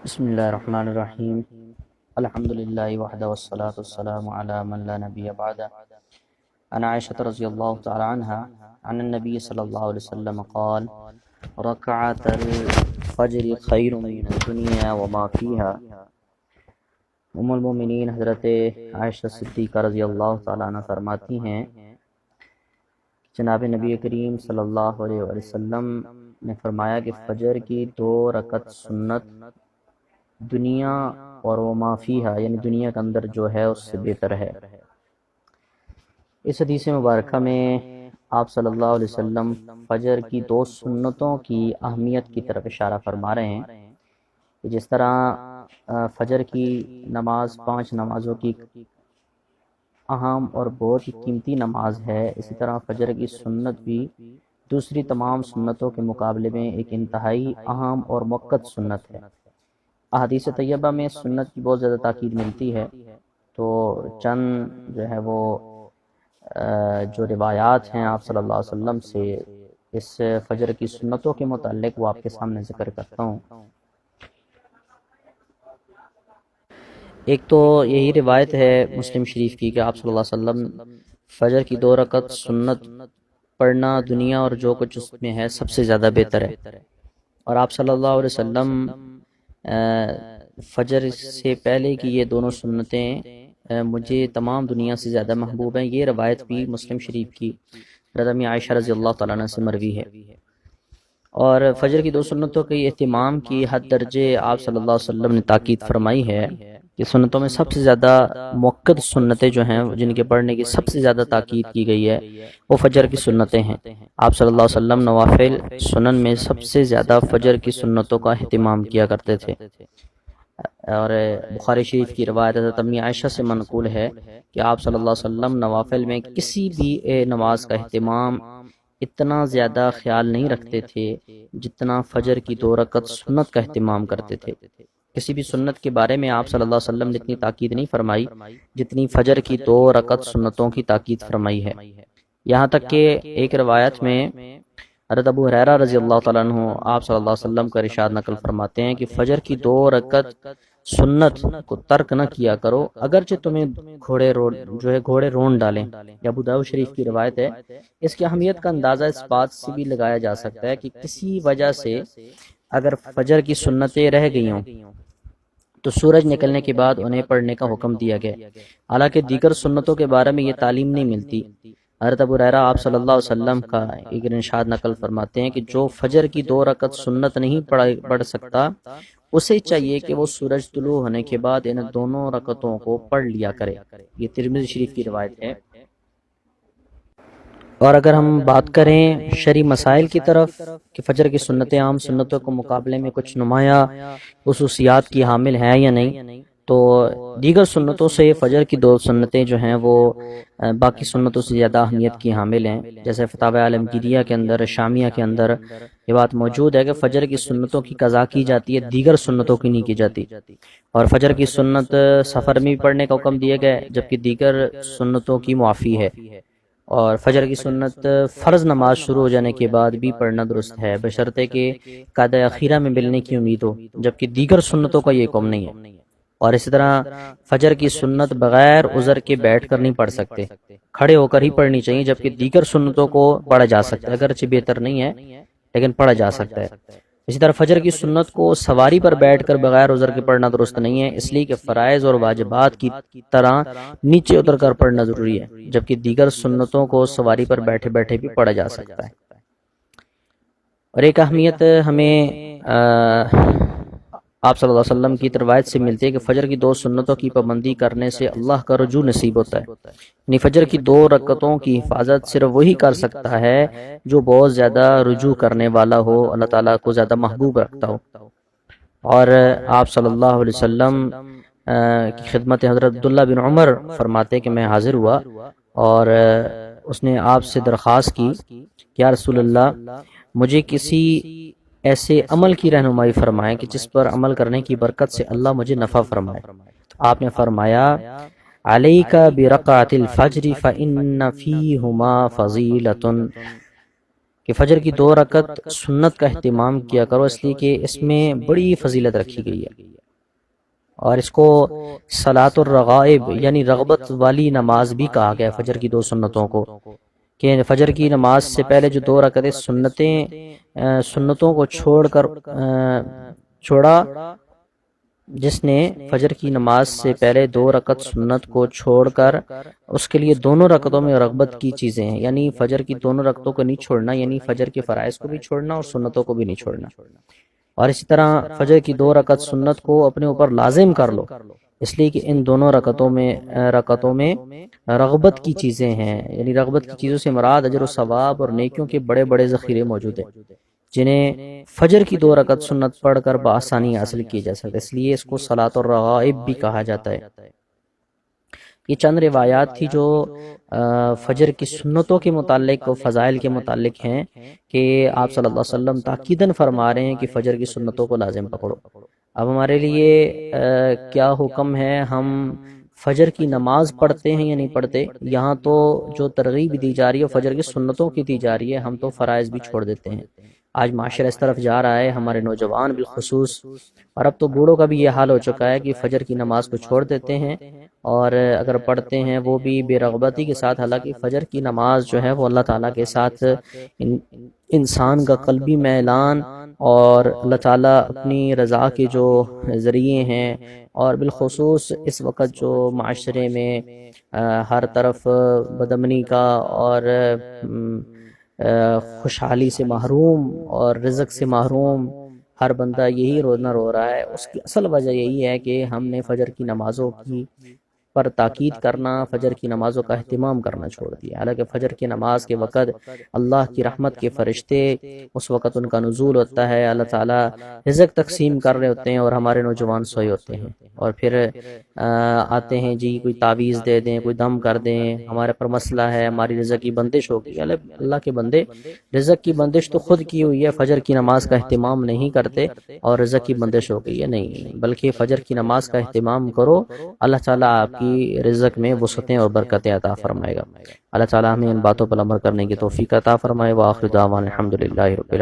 بسم اللہ الرحمن الرحیم الحمد للہ وحدہ والصلاة والسلام علی من لا نبی بعد عن عائشة رضی اللہ تعالی عنہ عن النبی صلی اللہ علیہ وسلم قال رکعت الفجر خیر من الدنیا وما فیها۔ ام المومنین حضرت عائشہ صدیقہ رضی اللہ تعالی عنہ فرماتی ہیں جناب نبی کریم صلی اللہ علیہ وسلم نے فرمایا کہ فجر کی 2 رکعت سنت دنیا اور وہ معافی ہے، یعنی دنیا کے اندر جو ہے اس سے بہتر ہے۔ اس حدیث مبارکہ میں آپ صلی اللہ علیہ وسلم فجر کی 2 سنتوں کی اہمیت کی طرف اشارہ فرما رہے ہیں کہ جس طرح فجر کی نماز 5 نمازوں کی اہم اور بہت ہی قیمتی نماز ہے، اسی طرح فجر کی سنت بھی دوسری تمام سنتوں کے مقابلے میں ایک انتہائی اہم اور موقت سنت ہے۔ احادیث طیبہ میں سنت کی بہت زیادہ تاکید ملتی ہے، تو چند جو ہے وہ جو روایات ہیں آپ صلی اللہ علیہ وسلم سے اس فجر کی سنتوں کے متعلق وہ آپ کے سامنے ذکر کرتا ہوں۔ ایک تو یہی روایت ہے مسلم شریف کی کہ آپ صلی اللہ علیہ وسلم فجر کی 2 رکعت سنت پڑھنا دنیا اور جو کچھ اس میں ہے سب سے زیادہ بہتر ہے، اور آپ صلی اللہ علیہ وسلم فجر سے پہلے کی یہ دونوں سنتیں مجھے تمام دنیا سے زیادہ محبوب ہیں۔ یہ روایت بھی مسلم شریف کی حضرت عائشہ رضی اللہ تعالیٰ عنہ سے مروی ہے، اور فجر کی 2 سنتوں کے اہتمام کی حد درجے آپ صلی اللہ علیہ وسلم نے تاکید فرمائی ہے کہ سنتوں میں سب سے زیادہ موقت سنتیں جو ہیں جن کے پڑھنے کی سب سے زیادہ تاکید کی گئی ہے وہ فجر کی سنتیں ہیں۔ آپ صلی اللہ علیہ وسلم نوافل سنن میں سب سے زیادہ فجر کی سنتوں کا اہتمام کیا کرتے تھے، اور بخاری شریف کی روایت حضرت امی عائشہ سے منقول ہے کہ آپ صلی اللہ علیہ وسلم نوافل میں کسی بھی نماز کا اہتمام اتنا زیادہ خیال نہیں رکھتے تھے جتنا فجر کی 2 رکعت سنت کا اہتمام کرتے تھے۔ کسی بھی سنت کے بارے میں آپ صلی اللہ علیہ وسلم نے اتنی تاکید نہیں فرمائی جتنی فجر کی 2 رکعت سنتوں کی تاکید فرمائی ہے۔ یہاں تک کہ ایک روایت میں حضرت ابو ہریرہ رضی اللہ تعالیٰ عنہ آپ صلی اللہ علیہ وسلم کا ارشاد نقل فرماتے ہیں کہ فجر کی 2 رکعت سنت کو ترک نہ کیا کرو اگرچہ تمہیں گھوڑے رون ڈالیں۔ یہ ابو داؤد شریف کی روایت ہے۔ اس کی اہمیت کا اندازہ اس بات سے بھی لگایا جا سکتا ہے کہ کسی وجہ سے اگر فجر کی سنتیں رہ گئی ہوں تو سورج نکلنے کے بعد انہیں پڑھنے کا حکم دیا گیا، حالانکہ دیگر سنتوں کے بارے میں یہ تعلیم نہیں ملتی۔ حضرت ابو ہریرہ آپ صلی اللہ علیہ وسلم کا ایک ارشاد نقل فرماتے ہیں کہ جو فجر کی 2 رکعت سنت نہیں پڑھ سکتا اسے چاہیے کہ وہ سورج طلوع ہونے کے بعد ان دونوں رکعتوں کو پڑھ لیا کرے۔ یہ ترمذی شریف کی روایت ہے۔ اور اگر ہم بات کریں شرعی مسائل کی طرف کہ فجر کی سنتیں عام سنتوں کے مقابلے میں کچھ نمایاں خصوصیات کی حامل ہیں یا نہیں، تو دیگر سنتوں سے فجر کی 2 سنتیں جو ہیں وہ باقی سنتوں سے زیادہ اہمیت کی حامل ہیں۔ جیسے فتاوی عالمگیریہ کے اندر، شامیہ کے اندر یہ بات موجود ہے کہ فجر کی سنتوں کی قضا کی جاتی ہے، دیگر سنتوں کی نہیں کی جاتی، اور فجر کی سنت سفر میں بھی پڑھنے کا حکم دیا گیا ہے جبکہ دیگر سنتوں کی معافی ہے، اور فجر کی سنت فرض نماز شروع ہو جانے کے بعد بھی پڑھنا درست ہے بشرطے کہ قعدہ اخیرہ میں ملنے کی امید ہو، جبکہ دیگر سنتوں کا یہ حکم نہیں ہے۔ اور اسی طرح فجر کی سنت بغیر عذر کے بیٹھ کر نہیں پڑھ سکتے، کھڑے ہو کر ہی پڑھنی چاہیے، جبکہ دیگر سنتوں کو پڑھا جا سکتا ہے، اگرچہ بہتر نہیں ہے لیکن پڑھا جا سکتا ہے۔ اسی طرح فجر کی سنت کو سواری پر بیٹھ کر بغیر عذر کے پڑھنا درست نہیں ہے، اس لیے کہ فرائض اور واجبات کی طرح نیچے اتر کر پڑھنا ضروری ہے، جبکہ دیگر سنتوں کو سواری پر بیٹھے بیٹھے بھی پڑھا جا سکتا ہے۔ اور ایک اہمیت ہمیں آپ صلی اللہ علیہ وسلم کی روایت سے ملتی ہے کہ فجر کی 2 سنتوں کی پابندی کرنے سے اللہ کا رجوع نصیب ہوتا ہے، یعنی فجر کی 2 رکعتوں کی حفاظت صرف وہی کر سکتا ہے جو بہت زیادہ رجوع کرنے والا ہو، اللہ تعالیٰ کو زیادہ محبوب رکھتا ہو۔ اور آپ صلی اللہ علیہ وسلم کی خدمت حضرت عبداللہ بن عمر فرماتے کہ میں حاضر ہوا اور اس نے آپ سے درخواست کی کہ یا رسول اللہ مجھے کسی ایسے عمل کی رہنمائی فرمائیں کہ جس پر عمل کرنے کی برکت سے اللہ مجھے نفع فرمائے۔ آپ نے فرمایا علیک برکعت الفجر فإن فیہما فضیلۃ، کہ فجر کی 2 رکعت سنت کا اہتمام کیا کرو، اس لیے کہ اس میں بڑی فضیلت رکھی گئی ہے، اور اس کو صلاۃ الرغائب یعنی رغبت والی نماز بھی کہا گیا ہے فجر کی 2 سنتوں کو، کہ فجر کی نماز سے پہلے جو 2 رکعتیں سنتوں کو چھوڑا، جس نے فجر کی نماز سے پہلے 2 رکعت سنت کو چھوڑ کر اس کے لیے دونوں رکعتوں میں رغبت کی چیزیں ہیں، یعنی فجر کی دونوں رکعتوں کو نہیں چھوڑنا، یعنی فجر کے فرائض کو بھی چھوڑنا اور سنتوں کو بھی نہیں چھوڑنا، اور اسی طرح فجر کی 2 رکعت سنت کو اپنے اوپر لازم کر لو، اس لیے کہ ان دونوں رکعتوں میں رغبت کی چیزیں ہیں، یعنی رغبت کی چیزوں سے مراد اجر و ثواب اور نیکیوں کے بڑے بڑے ذخیرے موجود ہیں، جنہیں فجر کی 2 رکعت سنت پڑھ کر بآسانی حاصل کیے جا سکتے، اس لیے اس کو صلاۃ الرغائب بھی کہا جاتا ہے۔ یہ چند روایات تھی جو فجر کی سنتوں کے متعلق و فضائل کے متعلق ہیں، کہ آپ صلی اللہ علیہ وسلم تاکیداً فرما رہے ہیں کہ فجر کی سنتوں کو لازم پکڑو۔ اب ہمارے لیے کیا حکم ہے، ہم فجر کی نماز پڑھتے ہیں یا نہیں پڑھتے؟ یہاں تو جو ترغیب دی جا رہی ہے فجر کی سنتوں کی دی جا رہی ہے، ہم تو فرائض بھی چھوڑ دیتے ہیں۔ آج معاشرہ اس طرف جا رہا ہے، ہمارے نوجوان بالخصوص، اور اب تو بوڑھوں کا بھی یہ حال ہو چکا ہے کہ فجر کی نماز کو چھوڑ دیتے ہیں، اور اگر پڑھتے ہیں وہ بھی بے رغبتی کے ساتھ، حالانکہ فجر کی نماز جو ہے وہ اللہ تعالیٰ کے ساتھ انسان کا قلبی میلان اور اللہ تعالیٰ اپنی رضا کے جو ذریعے ہیں، اور بالخصوص اس وقت جو معاشرے میں ہر طرف بدامنی کا اور خوشحالی سے محروم اور رزق سے محروم ہر بندہ یہی رونا رو رہا ہے، اس کی اصل وجہ یہی ہے کہ ہم نے فجر کی نمازوں کی پر تاکید کرنا، فجر کی نمازوں کا اہتمام کرنا چھوڑ دیا۔ حالانکہ فجر کی نماز کے وقت اللہ کی رحمت کے فرشتے، اس وقت ان کا نزول ہوتا ہے، اللہ تعالیٰ رزق تقسیم کر رہے ہوتے ہیں اور ہمارے نوجوان سوئے ہوتے ہیں، اور پھر آتے ہیں جی کوئی تعویذ دے دیں، کوئی دم کر دیں، ہمارے پر مسئلہ ہے، ہماری رزق کی بندش ہوگی۔ اللہ کے بندے، رزق کی بندش تو خود کی ہوئی ہے، فجر کی نماز کا اہتمام نہیں کرتے اور رزق کی بندش ہو گئی ہے، نہیں، بلکہ فجر کی نماز کا اہتمام کرو، اللہ تعالیٰ آپ کی رزق میں وسعتیں اور برکتیں عطا فرمائے گا۔ اللہ تعالیٰ ہمیں ان باتوں پر عمل کرنے کی توفیق عطا فرمائے۔ وآخر دعوانا الحمدللہ رب العالمین۔